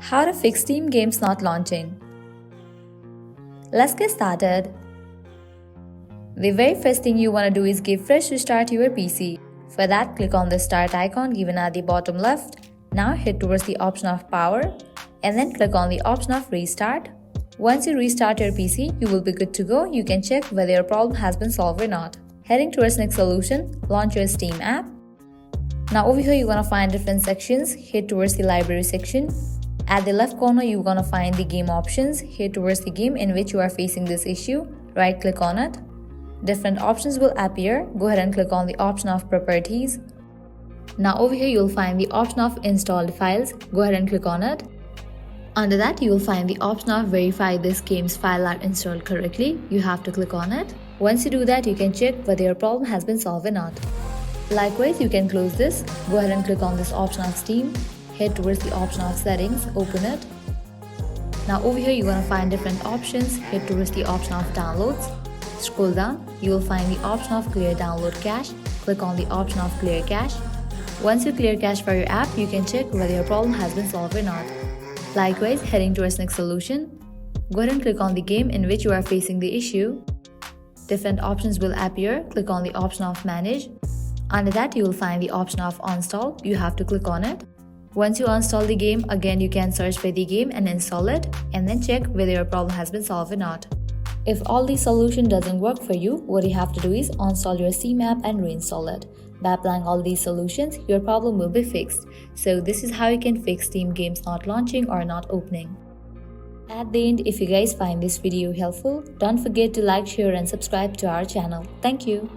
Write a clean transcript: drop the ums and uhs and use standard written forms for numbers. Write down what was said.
How to fix Steam games not launching. Let's get started. The very first thing you want to do is give fresh restart to your PC. For that, click on the start icon given at the bottom left. Now head towards the option of power and then click on the option of restart. Once you restart your PC, you will be good to go. You can check whether your problem has been solved or not. Heading towards next solution, launch your Steam app. Now over here you're gonna find different sections. Head towards the library section. At the left corner you're gonna find the game options. Head towards the game in which you are facing this issue. Right click on it. Different options will appear. Go ahead and click on the option of properties. Now over here you'll find the option of installed files. Go ahead and click on it. Under that you will find the option of verify this game's file are installed correctly. You have to click on it. Once you do that, you can check whether your problem has been solved or not. Likewise, you can close this. Go ahead and click on this option of Steam. Head towards the option of settings, open it. Now over here you're going to find different options. Head towards the option of downloads. Scroll down, you will find the option of clear download cache. Click on the option of clear cache. Once you clear cache for your app, you can check whether your problem has been solved or not. Likewise, heading towards next solution, go ahead and click on the game in which you are facing the issue. Different options will appear. Click on the option of manage. Under that, you will find the option of uninstall. You have to click on it. Once you uninstall the game, again you can search for the game and install it and then check whether your problem has been solved or not. If all these solution doesn't work for you, what you have to do is uninstall your Steam app and reinstall it. By applying all these solutions, your problem will be fixed. So this is how you can fix Steam games not launching or not opening. At the end, if you guys find this video helpful, don't forget to like, share and subscribe to our channel. Thank you.